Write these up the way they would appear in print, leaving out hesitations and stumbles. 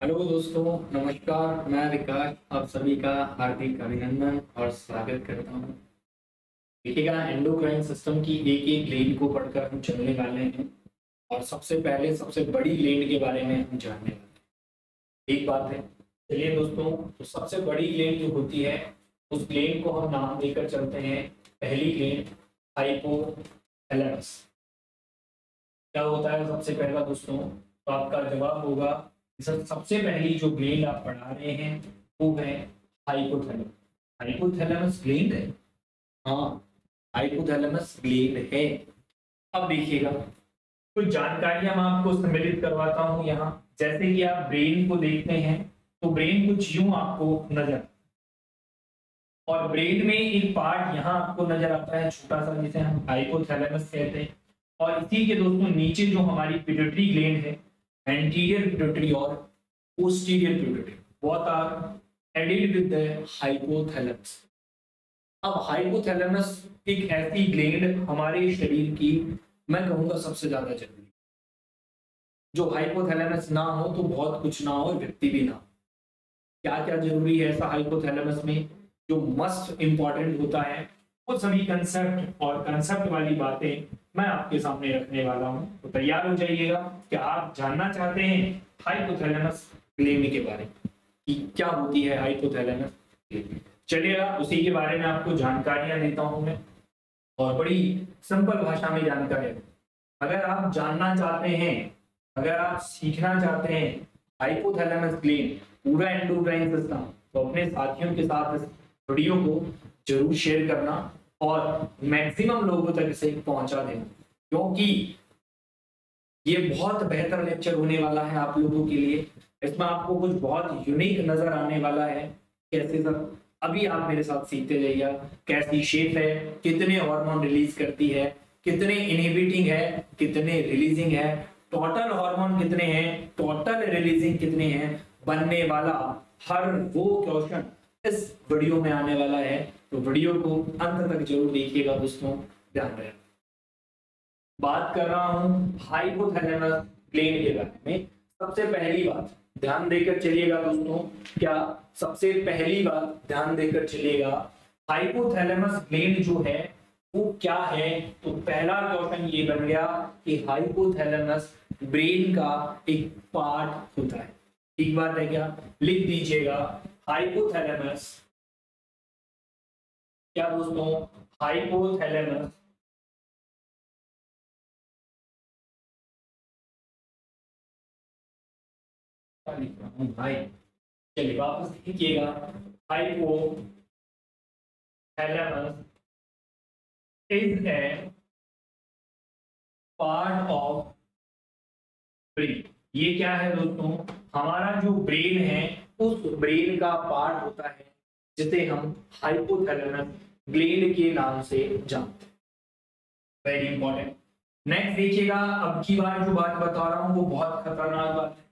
Hello दोस्तों, नमस्कार। मैं विकास आप सभी का हार्दिक अभिनंदन और स्वागत करता हूं। देखिएगा, एंडोक्राइन सिस्टम की एक एक ग्लैंड को पढ़कर हम चलने वाले हैं और सबसे पहले सबसे बड़ी ग्लैंड के बारे में हम जानने वाले हैं। ठीक बात है। चलिए दोस्तों, तो सबसे बड़ी ग्लैंड जो होती है उस ग्लैंड को हम नाम देकर चलते हैं। पहली ग्लैंड हाइपोथैलेमस। क्या होता है सबसे पहला दोस्तों? तो आपका जवाब होगा सर, सबसे पहली जो ग्लैंड आप पढ़ा रहे हैं वो है हाइपोथैलेमस। हाइपोथैलेमस ग्लैंड है। हाँ, हाइपोथैलेमस ग्लैंड है। अब देखिएगा, कुछ जानकारियां मैं आपको सम्मिलित करवाता हूं यहाँ। जैसे कि आप ब्रेन को देखते हैं तो ब्रेन कुछ यूं आपको नजर, और ब्रेन में एक पार्ट यहाँ आपको नजर आता है छोटा सा, जिसे हम हाइपोथैलेमस कहते हैं। और इसी के दोस्तों नीचे जो हमारी पिट्यूटरी ग्लैंड है, एंटीरियर पिट्यूटरी और posterior pituitary, both are added with the hypothalamus. अब हाइपोथैलेमस एक ऐसी ग्लैंड हमारे शरीर की, मैं कहूंगा सबसे ज्यादा जरूरी। जो हाइपोथैलेमस ना हो तो बहुत कुछ ना हो, व्यक्ति भी ना हो। क्या क्या जरूरी है ऐसा हाइपोथैलेमस में जो मस्ट इंपॉर्टेंट होता है, वो सभी कंसेप्ट और कंसेप्ट वाली बातें मैं आपके सामने रखने वाला हूं। तो तैयार हो जाइएगा कि आप जानना चाहते हैं हाइपोथैलेमस ग्लैंड के बारे में कि क्या होती है हाइपोथैलेमस ग्लैंड। चलिएगा, उसी के बारे में आपको जानकारियां देता हूं मैं, और बड़ी सिंपल भाषा में जानकारी। अगर आप जानना चाहते हैं, अगर आप सीखना चाहते हैं हाइपोथैलेमस ग्लैंड पूरा एंडोक्राइन सिस्टम, तो अपने साथियों के साथ इस वीडियो को जरूर शेयर करना और मैक्सिमम लोगों तक इसे पहुंचा देना, क्योंकि ये बहुत बेहतर लेक्चर होने वाला है आप लोगों के लिए। इसमें आपको कुछ बहुत यूनिक नजर आने वाला है। कैसे सर? अभी आप मेरे साथ सीखते जाइए। कैसी शेप है, कितने हार्मोन रिलीज करती है, कितने इनहिबिटिंग है, कितने रिलीजिंग है, टोटल हार्मोन कितने हैं, टोटल रिलीजिंग कितने हैं, बनने वाला हर वो क्वेश्चन इस वीडियो में आने वाला है। तो वीडियो को अंत तक जरूर देखिएगा दोस्तों, ध्यान रहे। बात कर रहा हूं हाइपोथैलेमस ग्लैंड के बारे में। सबसे पहली बात ध्यान देकर चलिएगा दोस्तों, क्या सबसे पहली बात ध्यान देकर चलिएगा, हाइपोथैलेमस ग्लैंड जो है वो क्या है? तो पहला क्वेश्चन ये बन गया कि हाइपोथैलेमस ब्रेन का एक पार्ट होता है। एक बात है क्या? लिख दीजिएगा, हाइपोथैलेमस क्या दोस्तों? हाइपोथैलेमस लिख रहा हूं भाई। चलिए वापस देखिएगा, hypothalamus is a part of brain. ये क्या है दोस्तों? हमारा जो ब्रेन है उस ब्रेन का पार्ट होता है, जिसे हम हाइपोथैलेमस ग्लैंड के नाम से जानते हैं। Very important. नेक्स्ट देखिएगा, अब की बार जो बात बता रहा हूं वो बहुत खतरनाक बात है।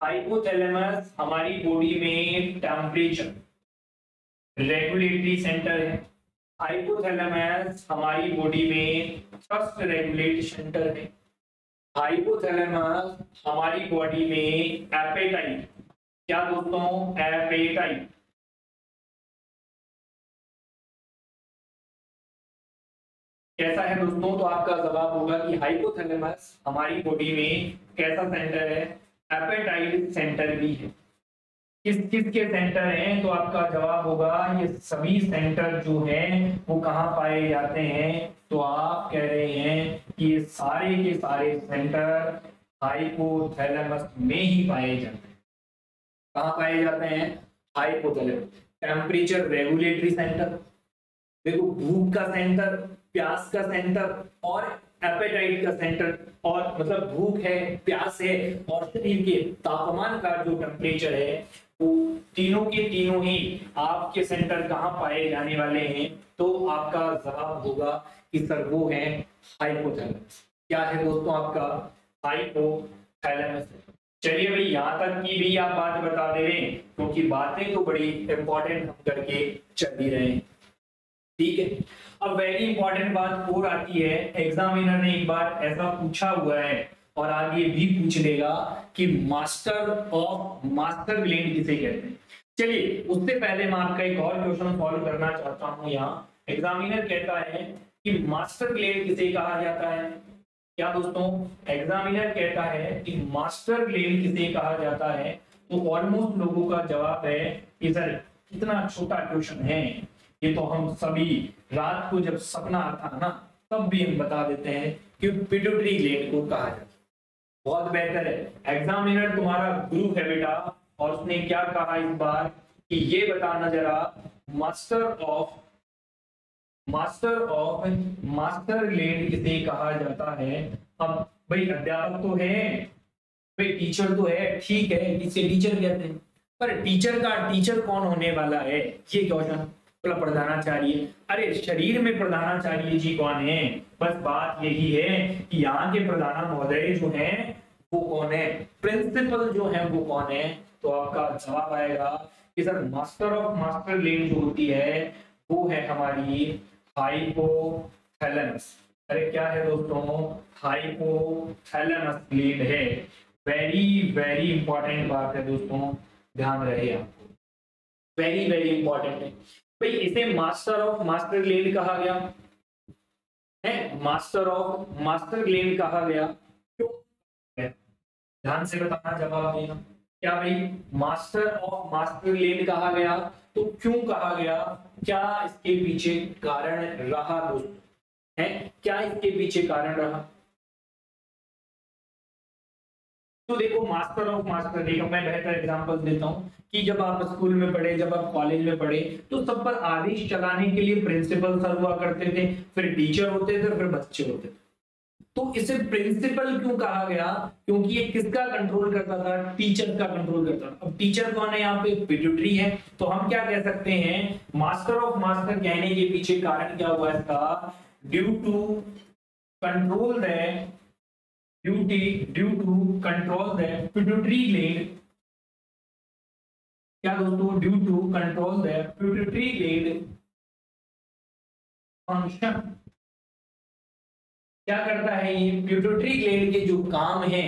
हाइपोथैलेमस हमारी बॉडी में टेम्परेचर रेगुलेटरी सेंटर है। हाइपोथैलेमस हमारी बॉडी में थ्रस्ट रेगुलेटरी सेंटर है। हाइपोथैलेमस हमारी बॉडी में एपेटाइट, क्या दोस्तों? एपेटाइट। कैसा है दोस्तों? तो आपका जवाब होगा कि हाइपोथैलेमस हमारी बॉडी में कैसा सेंटर है? एपेटाइट सेंटर भी है। किस किस के सेंटर हैं? तो आपका जवाब होगा ये सभी सेंटर जो हैं वो कहाँ पाए जाते हैं? तो आप कह रहे हैं कि ये सारे के सारे सेंटर हाइपोथैलेमस में ही पाए जाते हैं। कहाँ पाए जाते हैं? हाइपोथैलेमस। टेम्परेचर रेगुलेटरी सेंटर, देखो भूख का सेंटर, प्यास का सेंटर और एपेटाइट का सेंटर। और मतलब भूख है, प्यास है और शरीर के तापमान का जो टेम्परेचर है, वो तीनों के तीनों ही आपके सेंटर कहाँ पाए जाने वाले हैं? तो आपका जवाब होगा कि सर वो है हाइपोथैलेमस। क्या है दोस्तों आपका? हाइपोथैलेमस। चलिए भाई, यहां तक की भी आप बात बता दे रहे हैं, क्योंकि बातें तो बड़ी इंपॉर्टेंट हम करके चल ही रहे हैं। ठीक है। अब वेरी इंपॉर्टेंट बात और आती है, एग्जामिनर ने एक बार ऐसा पूछा हुआ है और आगे भी पूछ लेगा कि मास्टर ऑफ मास्टर ग्लैंड किसे कहते हैं। चलिए उससे पहले मैं आपका एक और क्वेश्चन सॉल्व करना चाहता हूं। यहाँ एग्जामिनर कहता है कि मास्टर ग्लैंड किसे कहा जाता है। क्या दोस्तों, एग्जामिनर कहता है कि मास्टर ग्लैंड किसे कहा जाता है, तो ऑलमोस्ट लोगों का जवाब है कि सर कितना छोटा क्वेश्चन है, ये तो हम सभी रात को जब सपना आता है ना तब भी हम बता देते हैं कि पिट्यूटरी ग्लैंड को कहा जाता है। बहुत बेहतर है, एग्जामिनर तुम्हारा गुरु है बेटा, और उसने क्या कहा इस बार कि ये बताना जरा मास्टर ऑफ मास्टर ग्लैंड किसे कहा जाता है। अब भाई अध्यापक तो है, भाई टीचर तो है, ठीक है इसे टीचर कहते हैं, पर टीचर कौन होने वाला है ये क्वेश्चन। प्रधानाचार्य, अरे शरीर में प्रधानाचार्य जी कौन है, बस बात यही है कि यहाँ के प्रधान महोदय जो हैं वो कौन है, प्रिंसिपल जो है वो कौन है। तो आपका जवाब आएगा कि sir master of master gland जो होती है वो है हमारी हाइपोथैलेमस। अरे क्या है दोस्तों, हाइपोथैलेमस ग्लैंड है। वेरी वेरी इंपॉर्टेंट बात है दोस्तों, ध्यान रहे आपको, वेरी वेरी इंपॉर्टेंट है। भाई इसे मास्टर ऑफ मास्टर ग्लैंड कहा गया है, मास्टर ऑफ मास्टर ग्लैंड कहा गया क्यों, ध्यान से बताना जवाब देना। क्या भाई मास्टर ऑफ मास्टर ग्लैंड कहा गया तो क्यों कहा गया, क्या इसके पीछे कारण रहा दोस्तों, है क्या इसके पीछे कारण रहा। तो देखो मास्टर ऑफ मास्टर, देखो मैं बेहतर एग्जांपल देता हूं कि जब आप स्कूल में पढ़े, जब आप कॉलेज में पढ़े, तो सब पर आदेश चलाने के लिए प्रिंसिपल सर हुआ करते थे, फिर टीचर होते थे, फिर बच्चे होते थे। तो इसे प्रिंसिपल क्यों कहा गया, क्योंकि ये किसका कंट्रोल करता था, टीचर का कंट्रोल करता था। अब टीचर कौन है यहाँ पे, पिट्यूटरी है, तो हम क्या कह सकते हैं मास्टर ऑफ मास्टर कहने के पीछे कारण क्या हुआ इसका, due to control the pituitary gland. क्या दोस्तों, due to control the pituitary gland function. क्या करता है ये, पिट्यूटरी ग्लैंड के जो काम है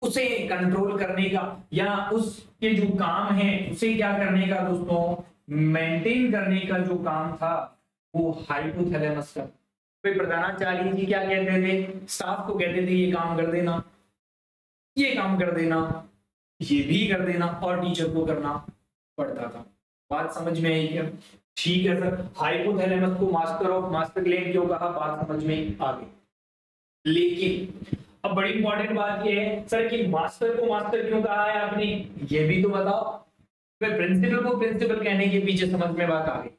उसे कंट्रोल करने का, या उसके जो काम है उसे क्या करने का दोस्तों, मेंटेन करने का जो काम था वो हाइपोथैलेमस का। प्रधानाचार्य जी क्या कहते थे, स्टाफ को कहते थे ये काम कर देना, ये काम कर देना, ये भी कर देना, और टीचर को करना पड़ता था। बात समझ में आई क्या, ठीक है सर। हाइपोथैलेमस को मास्टर ऑफ मास्टर ग्लैंड क्यों कहा, बात समझ में आ गई। लेकिन अब बड़ी इंपॉर्टेंट बात ये है सर कि मास्टर को मास्टर क्यों कहा है आपने, ये भी तो बताओ। फिर प्रिंसिपल को प्रिंसिपल कहने के पीछे समझ में बात आ गई,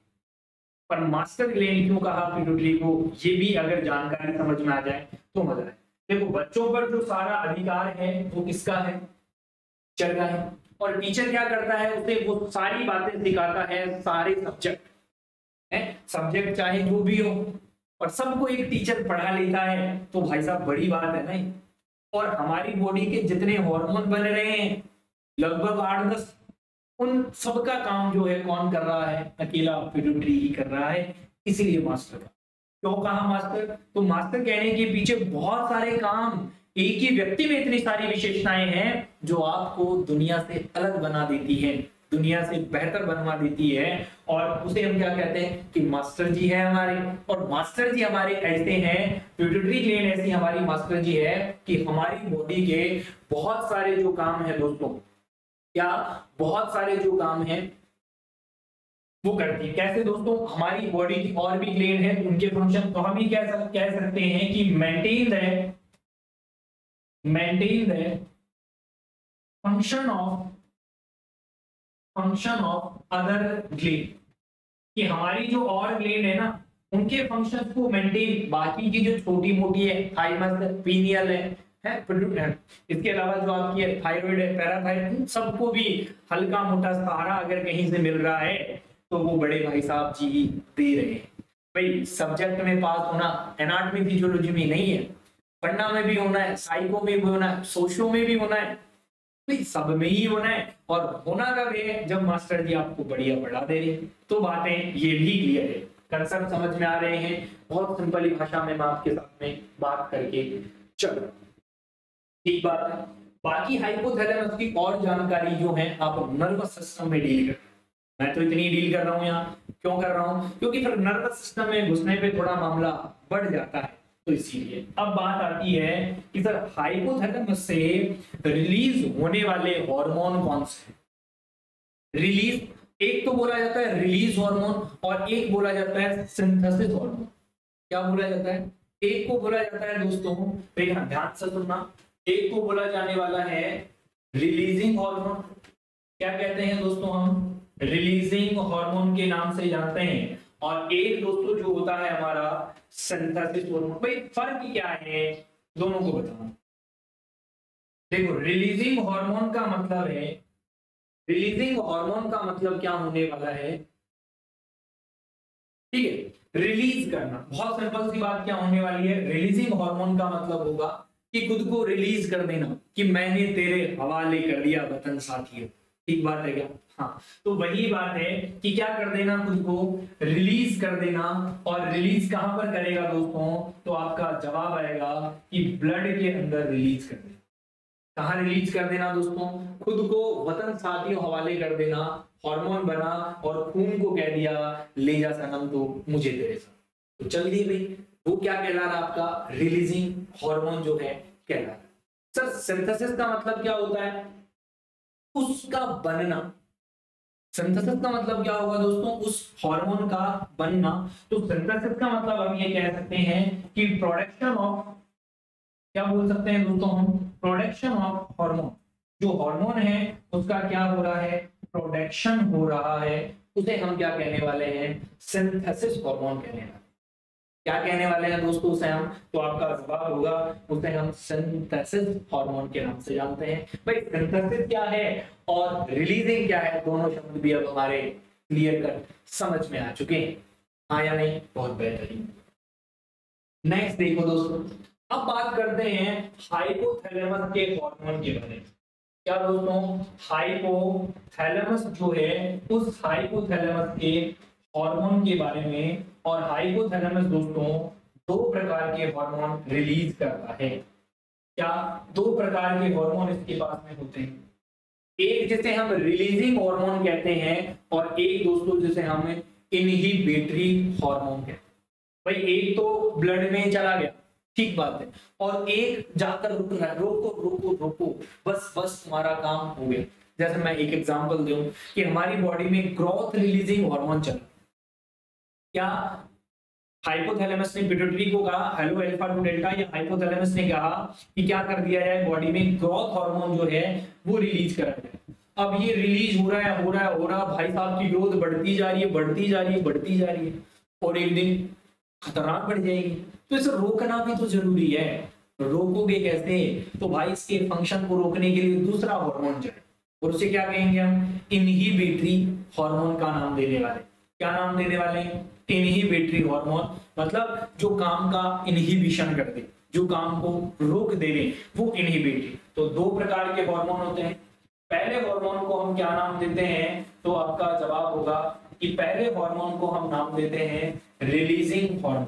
पर मास्टर ग्लैंड क्यों कहा पिट्यूटरी को, ये भी अगर जानकारी समझ में आ जाए तो मजा है। देखो बच्चों पर जो सारा अधिकार है वो किसका है, टीचर का है, और टीचर क्या करता है उसे वो सारी बातें सिखाता है, सारे सब्जेक्ट है, सब्जेक्ट चाहे जो भी हो, और सबको एक टीचर पढ़ा लेता है, तो भाई साहब बड़ी बात है नहीं। और हमारी बॉडी के जितने हार्मोन बन रहे हैं लगभग 8-10, उन सबका काम जो है कौन कर रहा है, अकेला पिट्यूटरी ही कर रहा है। इसीलिए मास्टर का क्यों कहा मास्टर, तो मास्टर कहने के पीछे बहुत सारे काम, एक ही व्यक्ति में इतनी सारी विशेषताएं हैं जो आपको दुनिया से अलग बना देती है, दुनिया से बेहतर बनवा देती है। और उसे हम क्या कहते हैं कि मास्टर जी है हमारे, और मास्टर जी हमारे ऐसे हैं, पिट्यूटरी ग्लैंड ऐसी हमारी मास्टर जी है कि हमारी बॉडी के बहुत सारे जो काम है दोस्तों, क्या बहुत सारे जो काम है वो करती है। कैसे दोस्तों, हमारी बॉडी की और भी ग्लैंड है, उनके फंक्शन तो हम ही कह सकते हैं कि maintain the function of other gland, कि हमारी जो और ग्लैंड है ना उनके फंक्शंस को मेंटेन, बाकी की जो छोटी मोटी है, थाइमस पीनियल है, इसके अलावा जो आपकी थायराइड है, पैराथायराइड, सबको भी हल्का मोटा सहारा अगर कहीं से मिल रहा है तो वो बड़े भाई साहब जी दे रहे हैं। भाई सब्जेक्ट में पास होना एनाटॉमी फिजियोलॉजी में नहीं है, पढ़ना में भी होना है, साइको में भी होना है, सोशो में भी होना है, भाई सब में ही होना है। और होना कब है, जब मास्टर जी आपको बढ़िया पढ़ा दे रहे हैं। तो बातें ये भी क्लियर है, कंसेप्ट समझ में आ रहे हैं, बहुत सिंपल भाषा में मैं आपके साथ में बात करके चलो ठीक बात है। बाकी हाइपोथैलेमस की और जानकारी जो है आप नर्वस सिस्टम में डील कर, मैं तो इतनी डील कर रहा हूँ यहाँ, क्यों कर रहा हूँ, क्योंकि फिर नर्वस सिस्टम में घुसने पे थोड़ा मामला बढ़ जाता है, तो इसीलिए अब बात आती है कि सर हाइपोथैलेमस से रिलीज होने वाले हार्मोन कौन से। रिलीज एक तो बोला जाता है रिलीज हार्मोन और एक बोला जाता है सिंथेसिस हार्मोन। क्या बोला जाता है, एक को बोला जाता है दोस्तों, देखना ध्यान से सुनना, एक को बोला जाने वाला है रिलीजिंग हार्मोन। क्या कहते हैं दोस्तों, हम रिलीजिंग हार्मोन के नाम से जानते हैं, और एक दोस्तों जो होता है हमारा सिंथेसिस हार्मोन। भाई फर्क क्या है दोनों को बताओ। देखो रिलीजिंग हार्मोन का मतलब है, रिलीजिंग हार्मोन का मतलब क्या होने वाला है, ठीक है, रिलीज करना। बहुत सिंपल सी बात क्या होने वाली है, रिलीजिंग हार्मोन का मतलब होगा कि खुद को रिलीज कर देना, कि मैंने तेरे हवाले कर दिया वतन साथियों। ठीक बात है क्या, हाँ, तो वही बात है कि क्या कर देना, खुद को रिलीज कर देना। और रिलीज कहां पर करेगा दोस्तों, तो आपका जवाब आएगा कि ब्लड के अंदर रिलीज कर देना। कहां रिलीज कर देना दोस्तों, खुद को वतन साथियों हवाले कर देना, हार्मोन बना और खून को कह दिया ले जा सनम तो मुझे तेरे साथ। तो चलिए भाई, वो क्या कहला रहा आपका रिलीजिंग हार्मोन जो है कहला रहा। सर सिंथेसिस का मतलब क्या होता है, उसका बनना। सिंथेसिस का मतलब क्या होगा दोस्तों, उस हार्मोन का बनना। तो सिंथेसिस का मतलब हम ये कह सकते हैं कि प्रोडक्शन ऑफ, क्या बोल सकते हैं दोस्तों हम, प्रोडक्शन ऑफ हार्मोन। जो हार्मोन है उसका क्या हो रहा है, प्रोडक्शन हो रहा है, उसे हम क्या कहने वाले हैं, सिंथेसिस हार्मोन कहने वाले हैं। क्या कहने वाले हैं दोस्तों उसे हम, तो आपका जवाब होगा उसे हम सिंथेसिस हार्मोन के नाम से जानते हैं। भाई सिंथेसिस क्या है और रिलीजिंग क्या है, दोनों शब्द भी अब हमारे क्लियर कट समझ में आ चुके हैं, हाँ या नहीं, बहुत बेहतरीन। नेक्स्ट देखो दोस्तों, अब बात करते हैं हाइपोथैलेमस के हार्मोन के बारे में। क्या दोस्तों, हाइपोथैलेमस जो है उस हाइपोथैलेमस के हार्मोन के बारे में। और हाइपोथैलेमस दोस्तों दो प्रकार के हार्मोन रिलीज करता है। क्या, दो प्रकार के हार्मोन इसके पास में होते हैं, एक जिसे हम रिलीजिंग हार्मोन कहते हैं और एक दोस्तों जिसे हम इनहिबिटरी हार्मोन कहते हैं। भाई एक तो ब्लड में चला गया, ठीक बात है, और एक जाकर रुक रहा है, रोको रोको रोको, बस बस तुम्हारा काम हो गया। जैसे मैं एक एग्जांपल दूं कि हमारी बॉडी में ग्रोथ रिलीजिंग हार्मोन चला, क्या हाइपोथैलेमस ने पिट्यूटरी को कहा हेलो अल्फा टू डेल्टा, या हाइपोथैलेमस ने कहा कि क्या कर दिया जाए, बॉडी में ग्रोथ हार्मोन जो है वो रिलीज करा जाए। अब ये रिलीज हो रहा है हो रहा है हो रहा है, भाई साहब की ग्रोथ बढ़ती जा रही है बढ़ती जा रही है बढ़ती जा रही है, और एक दिन खतरनाक बढ़ जाएगी। तो इसे रोकना भी तो जरूरी है, रोकोगे कैसे, तो भाई इसके फंक्शन को रोकने के लिए दूसरा हार्मोन चाहिए, और उसे क्या कहेंगे हम, इनहिबिटरी हार्मोन का नाम देने वाले। क्या नाम देने वाले हैं, इनहिबिटरी हार्मोन, मतलब जो काम का इनहिबिशन कर दे, जो काम को रोक देवे, वो इनहिबिटरी। तो दो प्रकार के हार्मोन होते हैं। पहले हार्मोन को हम क्या नाम देते हैं, तो आपका जवाब होगा कि पहले हार्मोन को हम नाम देते हैं रिलीजिंग हार्मोन।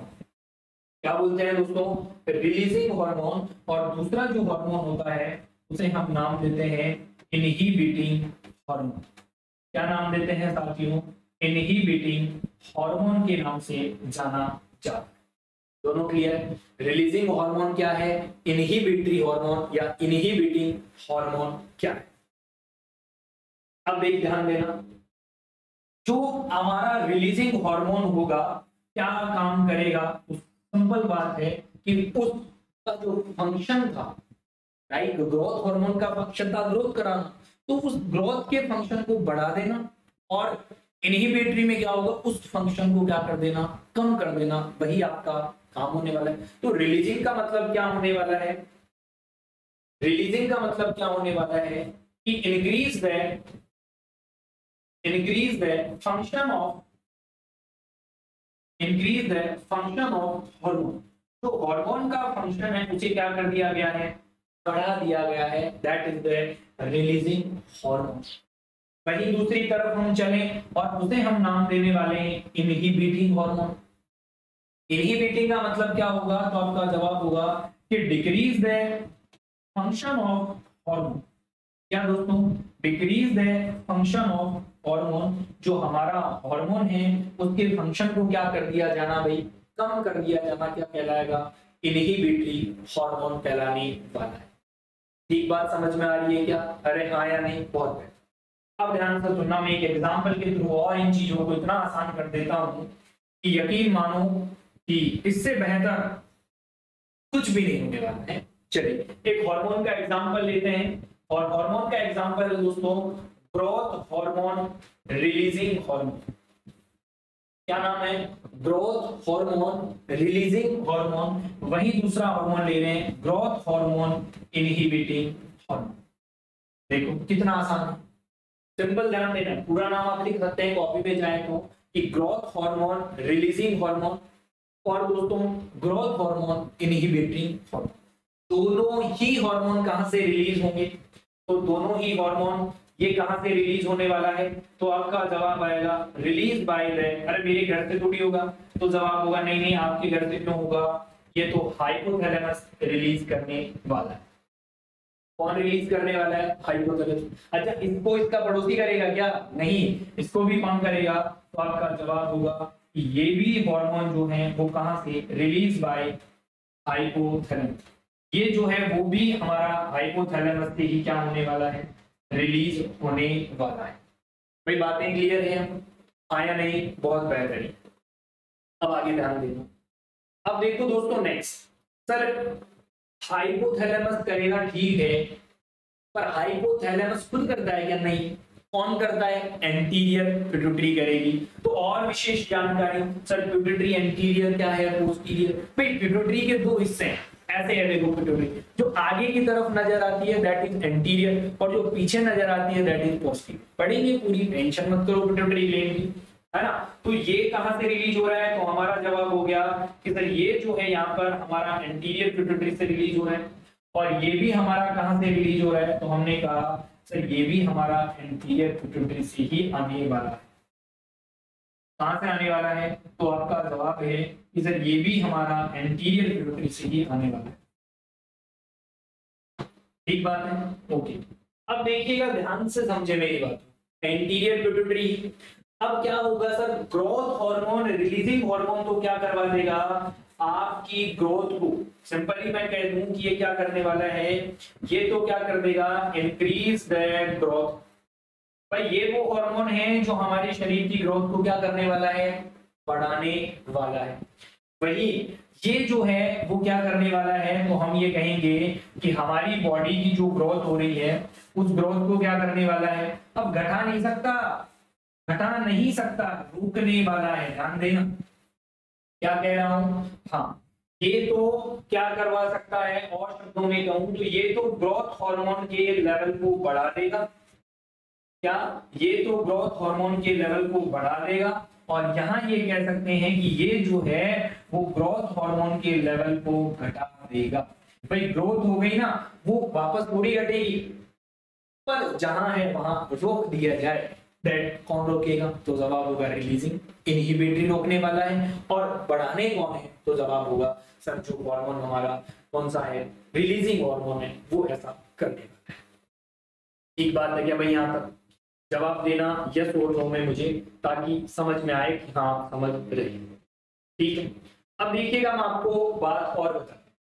क्या बोलते हैं दोस्तों, रिलीजिंग हार्मोन। और दूसरा जो हार्मोन होता है उसे हम नाम देते हैं इनहिबिटिंग हार्मोन। क्या नाम देते हैं साथियों, इनहिबिटिंग हार्मोन के नाम से जाना जाता है। दोनों क्लियर, रिलीजिंग हार्मोन क्या है, इनहिबिटरी हार्मोन या इनहिबिटिंग हार्मोन क्या है। अब एक ध्यान देना, जो हमारा रिलीजिंग हार्मोन होगा क्या काम करेगा, सिंपल बात है कि उसका जो फंक्शन था, राइट, ग्रोथ हार्मोन का फंक्शन था ग्रोथ कराना, तो उस ग्रोथ के फंक्शन को बढ़ा देना, और इनहिबिटरी में क्या होगा, उस फंक्शन को क्या कर देना, कम कर देना, वही आपका काम होने वाला है। तो रिलीजिंग का मतलब क्या होने वाला है, रिलीजिंग का मतलब क्या होने वाला है कि increase the function of hormone. तो हार्मोन का फंक्शन है उसे क्या कर दिया गया है, बढ़ा दिया गया है, that is the releasing hormone. वहीं दूसरी तरफ हम चलें और उसे हम नाम देने वाले हैं इनहिबिटिंग हार्मोन। इनहिबिटिंग का मतलब क्या होगा, तो आपका जवाब होगा कि decrease the function of hormone. क्या दोस्तों? Decrease the function of hormone, जो हमारा हार्मोन है उसके फंक्शन को क्या कर दिया जाना भाई, कम कर दिया जाना, क्या कहलाएगा? इनहिबिटरी हार्मोन कहलाने वाला है। ठीक बात समझ में आ रही है क्या? अरे हाँ या नहीं? बहुत बेहतर। अब ध्यान से सुनना, मैं एक एग्जांपल के थ्रू और इन चीजों को इतना आसान कर देता हूं कि यकीन मानो कि इससे बेहतर कुछ भी नहीं होने वाला है। चलिए एक हार्मोन का एग्जांपल लेते हैं, और हार्मोन का एग्जांपल है दोस्तों ग्रोथ हार्मोन रिलीजिंग हार्मोन। क्या नाम है? Growth hormone releasing hormone. वही दूसरा हार्मोन ले रहे हैं, ग्रोथ हार्मोन इनहिबिटिंग हार्मोन। देखो कितना आसान है, सिंपल। ध्यान देना, पूरा नाम आप लिख सकते हैं कॉपी पे जाए तो, कि ग्रोथ हार्मोन रिलीजिंग हार्मोन और दोस्तों ग्रोथ हार्मोन इनहिबिटिंग हार्मोन। दोनों ही हार्मोन कहां से रिलीज होंगे? तो दोनों ही हार्मोन ये कहां से रिलीज होने वाला है? तो आपका जवाब आएगा रिलीज बाय द, अरे मेरे घर से थोड़ी होगा, तो जवाब होगा नहीं नहीं आपके घर से क्यों होगा, ये तो हाइपोथैलेमस रिलीज करने वाला है। कौन रिलीज करने वाला है? हाइपोथैलेमस। अच्छा, इसको इसका पड़ोसी करेगा क्या? नहीं, इसको भी कौन करेगा? तो आपका जवाब होगा कि ये भी हार्मोन जो है वो कहां से रिलीज बाय हाइपोथैलेमस। ये जो है वो भी हमारा हाइपोथैलेमस से ही क्या होने वाला है? रिलीज होने वाला है। भाई बातें क्लियर है? हाँ या नहीं? बहुत बेहतरीन। अब आगे ध्यान देना। अब देखो दोस्तों नेक्स्ट, सर हाइपोथैलेमस करेगा ठीक है, पर हाइपोथैलेमस खुद करता है क्या? नहीं। कौन करता है? एंटीरियर पिट्यूटरी करेगी। तो और विशेष जानकारी, सर पिट्यूटरी एंटीरियर क्या है, पोस्टीरियर? भाई पिट्यूटरी के दो हिस्से हैं, ऐसे है देखो। पिट्यूटरी जो आगे की तरफ नजर आती है दैट इज एंटीरियर, और जो पीछे नजर आती है दैट इज पोस्टीरियर। पढ़ेंगे पूरी, टेंशन मत करो पिट्यूटरी ग्लैंड की, है ना। तो ये कहां से रिलीज हो रहा है? तो हमारा जवाब हो गया कि सर ये जो है यहाँ पर हमारा एंटीरियर पिट्यूटरी से रिलीज हो रहा है, और ये भी हमारा कहां से रिलीज हो रहा है? तो हमने कहा सर ये भी हमारा एंटीरियर पिट्यूटरी से ही आने वाला है। कहां से आने वाला है? तो आपका जवाब है कि सर ये भी हमारा एंटीरियर पिट्यूटरी से ही आने वाला है। ठीक बात है? ओके। अब देखिएगा, ध्यान से समझे मेरी बात। एंटीरियर पिट्यूटरी, अब क्या होगा sir? Growth hormone releasing hormone तो क्या करवा देगा? आपकी ग्रोथ को, सिंपली मैं कह दूं कि ये क्या करने वाला है? ये तो क्या कर देगा? Increase the growth. भाई ये वो हार्मोन है जो हमारे शरीर की ग्रोथ को क्या करने वाला है? बढ़ाने वाला है। वही ये जो है वो क्या करने वाला है? तो हम ये कहेंगे कि हमारी बॉडी की जो ग्रोथ हो रही है उस ग्रोथ को क्या करने वाला है? अब घटा नहीं सकता, घटा नहीं सकता, रुकने वाला है। ध्यान देना क्या कह रहा हूं। हाँ, ये तो क्या करवा सकता है? और शब्दों में कहूं तो ये तो ग्रोथ हार्मोन के लेवल को बढ़ा देगा। क्या? ये तो ग्रोथ हार्मोन के लेवल को बढ़ा देगा, और यहां ये कह सकते हैं कि ये जो है वो ग्रोथ हार्मोन के लेवल को घटा देगा। भाई ग्रोथ हो गई ना, वो वापस थोड़ी घटेगी, पर जहां है वहां रोक दिया जाए, दैट कौन रोकेगा? तो जवाब होगा रिलीजिंग। इनहिबिटरी रोकने वाला है, और बढ़ाने कौन है? तो जवाब होगा सर जो हार्मोन हमारा कौन सा है? रिलीजिंग हार्मोन है, वो ऐसा करने वाला है। ठीक बात है क्या भाई? यहां तक जवाब देना यस और नो में मुझे, ताकि समझ में आए कि हाँ समझ रहे। ठीक है, अब देखिएगा मैं आपको बात और बताता हूं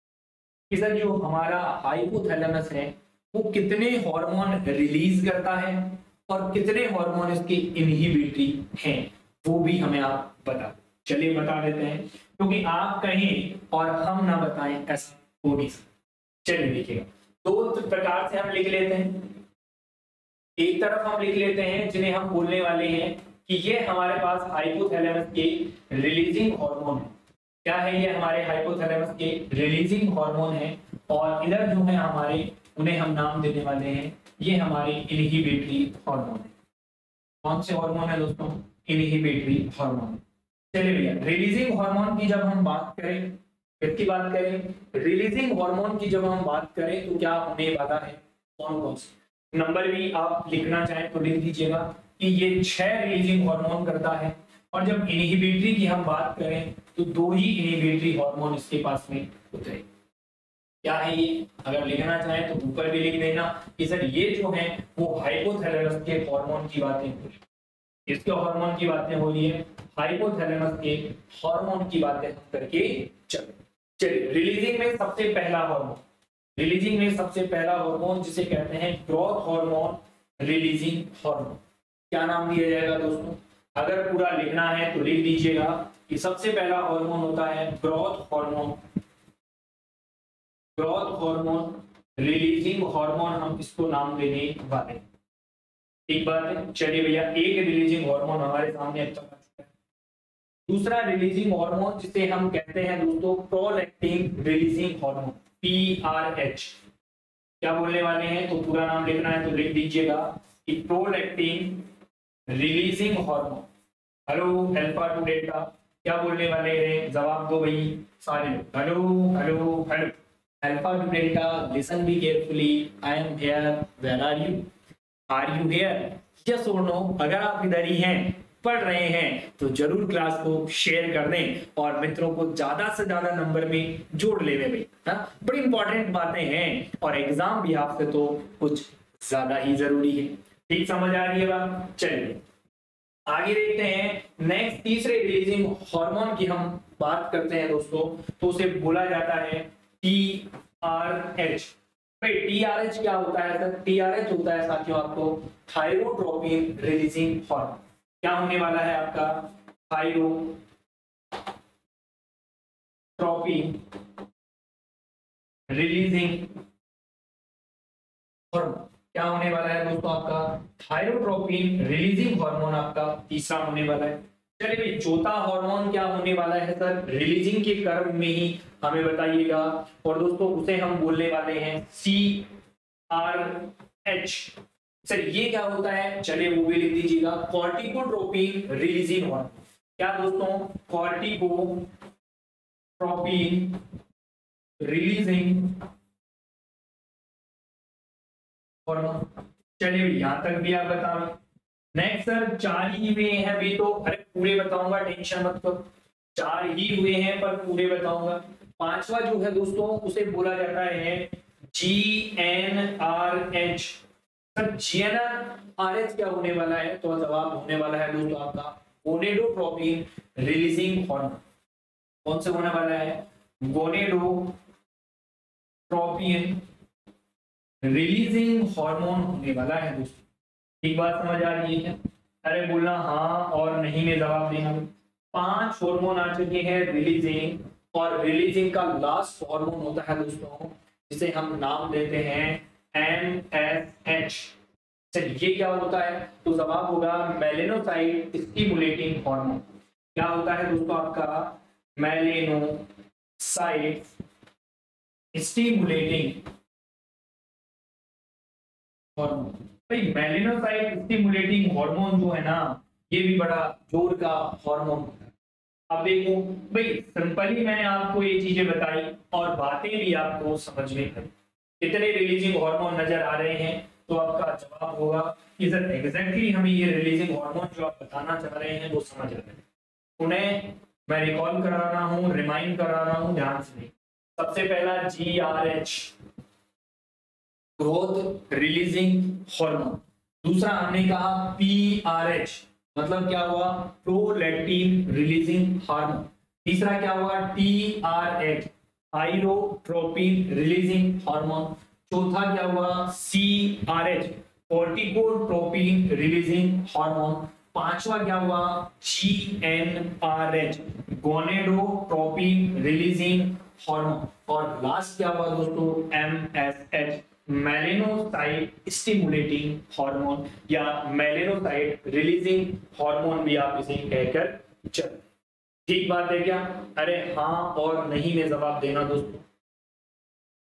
कि सर जो हमारा हाइपोथैलेमस है वो कितने हार्मोन रिलीज करता है और कितने हार्मोन इसके इनहिबिटरी हैं, वो भी हमें आप बता। चलिए बता देते हैं, क्योंकि आप कहें और हम ना बताएं ऐसा हो नहीं सकता। चलिए देखिएगा, दो प्रकार से हम लिख लेते हैं। एक तरफ हम लिख लेते हैं जिन्हें हम बोलने वाले हैं कि ये हमारे पास हाइपोथैलेमस के रिलीजिंग हार्मोन है। क्या है? ये हमारे हाइपोथैलेमस के रिलीजिंग हार्मोन है, और इधर जो है हमारे, उन्हें हम नाम देने वाले हैं, ये हमारे इनहिबिटरी हार्मोन है। कौन से हार्मोन है दोस्तों? Inhibitory hormone. चलिए भैया, रिलीजिंग हार्मोन की जब हम बात करें, किसकी बात करें? रिलीजिंग हार्मोन की जब हम बात करें तो क्या होने वाला है? कौन कौन से नंबर भी आप लिखना चाहें तो लिख दीजिएगा कि ये 6 रिलीजिंग हार्मोन करता है, और जब इनहिबिटरी की हम बात करें तो 2 ही इनहिबिटरी हार्मोन इसके पास में होते हैं। क्या है ये, अगर लिखना चाहे तो ऊपर भी लिख देना कि सर ये जो है वो हाइपोथैलेमस के हार्मोन की बातें हो रही है। इसके हार्मोन की बातें हो रही है, हाइपोथैलेमस के हार्मोन की बातें हम करके चलिए रिलीजिंग में सबसे पहला हार्मोन, रिलीजिंग में सबसे पहला हार्मोन जिसे कहते हैं ग्रोथ हार्मोन, रिलीजिंग हार्मोन। क्या नाम दिया जाएगा दोस्तों, अगर पूरा लिखना है तो लिख दीजिएगा कि सबसे पहला हार्मोन होता है growth hormone, growth hormone, releasing hormone हम इसको नाम देने वाले। एक बात है, चलिए भैया एक रिलीजिंग हार्मोन हमारे सामने अब तक आ चुका है। दूसरा रिलीजिंग हार्मोन जिसे हम कहते हैं दोस्तों प्रोलैक्टिन रिलीजिंग हार्मोन, PRH। क्या बोलने वाले हैं, तो पूरा नाम लिखना है तो लिख दीजिएगा कि prolactin releasing hormone. Hello alpha to delta, क्या बोलने वाले हैं, जवाब दो भाई सारे लोग, hello hello hello. Alpha to delta, listen be carefully, I am here, where are you, are you here, yes और नो। अगर आप इधर ही हैं, पढ़ रहे हैं, तो जरूर क्लास को शेयर कर दें और मित्रों को ज्यादा से ज्यादा नंबर में जोड़ ले भाई। बड़ी इंपॉर्टेंट बातें हैं और एग्जाम भी आपसे तो कुछ ज्यादा ही जरूरी है। ठीक समझ आ रही है बात, चलिए आगे देखते हैं। नेक्स्ट तीसरे रिलीजिंग हार्मोन की हम बात करते हैं दोस्तों, तो उसे बोला जाता है TRH। भाई TRH क्या होता है सर, TRH होता है साथियों आपको थायरोट्रोपिन रिलीजिंग हार्मोन। क्या होने वाला है आपका, थायरोट्रोपिन रिलीजिंग हार्मोन। क्या होने वाला है दोस्तों आपका थायरोट्रोपिन रिलीजिंग हार्मोन आपका तीसरा होने वाला है। चलिए भाई चौथा हार्मोन क्या होने वाला है सर, रिलीजिंग के क्रम में ही हमें बताइएगा, और दोस्तों उसे हम बोलने वाले हैं CRH। सर ये क्या होता है, चलिए वो भी लिख दीजिएगा, कॉर्टिकोट्रोपिन रिलीजिंग हार्मोन। क्या दोस्तों, कॉर्टिकोट्रोपिन रिलीजिंग हार्मोन। चलिए यहां तक भी आप बताओ। नेक्स्ट सर चार ही हुए हैं अभी तो, अरे पूरे बताऊंगा टेंशन मत करो, चार ही हुए हैं पर पूरे बताऊंगा। पांचवा जो है दोस्तों उसे बोला जाता है GnRH। सर GnRH क्या होने वाला है, तो जवाब होने वाला है दोस्तों आपका गोनेडोट्रोपिन रिलीजिंग हार्मोन। कौन से होने वाला है, गोनेडोट्रोपिन रिलीजिंग हार्मोन होने वाला है दोस्तों। एक बात समझ आ रही है क्या, अरे बोलना हाँ और नहीं में जवाब देना। 5 हार्मोन आ चुके हैं रिलीजिंग, और रिलीजिंग का लास्ट हार्मोन होता है दोस्तों जिसे हम नाम देते हैं MSH। सर ये क्या होता है, तो जवाब होगा मेलेनोसाइट स्टिमुलेटिंग हार्मोन। क्या होता है दोस्तों आपका मेलेनोसाइट स्टिमुलेटिंग हार्मोन। भाई मेलेनोसाइट स्टिमुलेटिंग हार्मोन जो है ना, ये भी बड़ा जोर का हार्मोन होता है। अब देखो भाई सिंपली मैंने आपको ये चीजें बताई और बातें भी आपको समझ में आई। कितने रिलीजिंग हार्मोन नजर आ रहे हैं, तो आपका जवाब होगा कि सर एग्जैक्टली हमें ये रिलीजिंग हार्मोन जो आप बताना चाह रहे हैं वो समझ आ रहे हैं। उन्हें मैं रिकॉल करा रहा हूँ, रिमाइंड करा रहा हूँ, ध्यान से। सबसे पहला GRH ग्रोथ रिलीजिंग हार्मोन। दूसरा हमने कहा PRH मतलब क्या हुआ, प्रोलैक्टिन रिलीजिंग हार्मोन। तीसरा क्या हुआ TRH थायरोट्रोपिन रिलीजिंग हार्मोन। चौथा क्या हुआ CRH कॉर्टिकोट्रोपिन रिलीजिंग हार्मोन। पांचवा क्या हुआ GnRH गोनेडोट्रोपिन रिलीजिंग हार्मोन। और लास्ट क्या हुआ दोस्तों MSH मेलेनोसाइट स्टिमुलेटिंग हार्मोन या मेलेनोसाइट रिलीजिंग हार्मोन भी आप इसे कहकर चल। ठीक बात है क्या, अरे हाँ और नहीं में जवाब देना दोस्तों।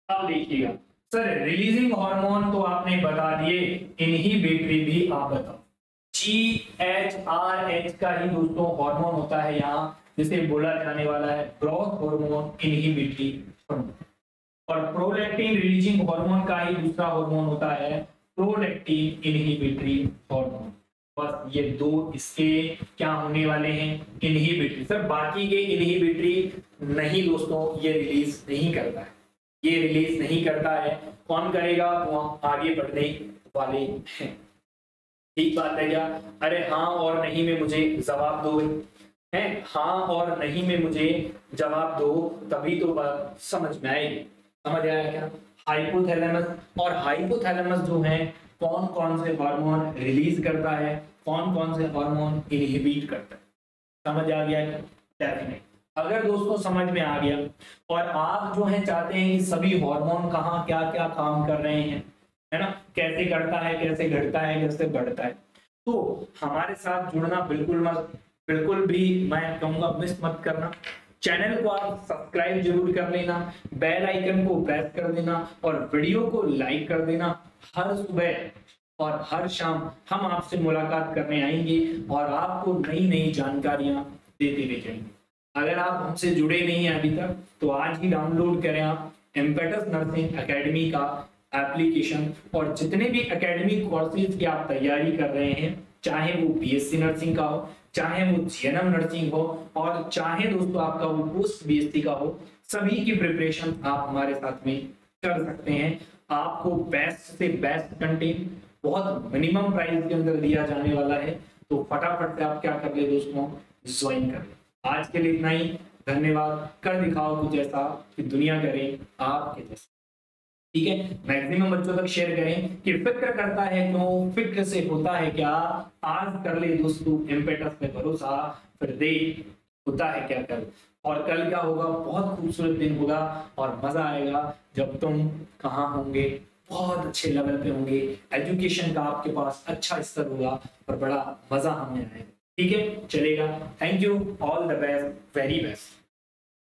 अब देखिएगा सर रिलीजिंग हार्मोन तो आपने बता दिए, इनहिबिटरी भी आप बताओ। GHRH का ही दोस्तों हार्मोन होता है यहाँ, जिसे बोला जाने वाला है ग्रोथ हार्मोन इनहिबिटरी हार्मोन। और प्रोलैक्टिन रिलीजिंग हार्मोन का ही दूसरा हार्मोन होता है प्रोलैक्टिन इनहिबिटरी हार्मोन। बस ये दो इसके क्या होने वाले हैं, इनहिबिटरी। सर बाकी के इनहिबिटरी नहीं दोस्तों, ये रिलीज नहीं करता है। ये रिलीज नहीं करता है, कौन करेगा? वो आगे बढ़ने वाले हैं। ठीक बात है क्या? अरे हाँ और नहीं में मुझे जवाब दो है, हाँ और नहीं में मुझे जवाब दो, तभी तो बात समझ में आएगी। समझ आया क्या? हाइपोथैलेमस, और हाइपोथैलेमस जो है कौन कौन से हार्मोन रिलीज करता है, कौन कौन से हार्मोन इनहिबिट करता है। समझ आ गया? डेफिनेट। अगर दोस्तों समझ में आ गया और आप जो है चाहते हैं कि सभी हार्मोन कहाँ क्या क्या काम कर रहे हैं, है ना, कैसे करता है, कैसे घटता है, कैसे बढ़ता है, तो हमारे साथ जुड़ना बिल्कुल भी मैं कहूंगा मिस मत करना। चैनल को आप सब्सक्राइब जरूर कर लेना, बेल आइकन को प्रेस कर देना और वीडियो को लाइक कर देना। हर सुबह और हर शाम हम आपसे मुलाकात करने आएंगे और आपको नई नई जानकारियां देते हुए जाएंगे। अगर आप हमसे जुड़े नहीं हैं अभी तक तो आज ही डाउनलोड करें आप इम्पेटस नर्सिंग एकेडमी का एप्लीकेशन, और जितने भी एकेडमिक कोर्सेज की आप तैयारी कर रहे हैं, चाहे वो बीएससी नर्सिंग का हो, चाहे वो जीएनएम नर्सिंग हो, और चाहे दोस्तों आपका वो पोस्ट बीएससी का हो, सभी की प्रिपरेशन आप हमारे साथ में कर सकते हैं। आपको बेस्ट से बेस्ट कंटेंट बहुत मिनिमम प्राइस के अंदर दिया जाने वाला है, तो फटाफट से आप क्या कर ले दोस्तों, ज्वाइन कर ले। आज के लिए इतना ही, धन्यवाद। कर दिखाओ कुछ ऐसा कि दुनिया करे आपके जैसा। ठीक है, मैक्सिमम बच्चों तक शेयर करें कि फिक्र करता है क्यों, फिक्र से होता है क्या, आज कर ले दोस्तों इम्पेटस पे भरोसा, फिर देख होता है क्या कल, और कल क्या होगा, बहुत खूबसूरत दिन होगा और मजा आएगा जब तुम कहाँ होंगे, बहुत अच्छे लेवल पे होंगे, एजुकेशन का आपके पास अच्छा स्तर होगा और बड़ा मजा हमें आएगा। ठीक है, चलेगा। Thank you, all the best, very best.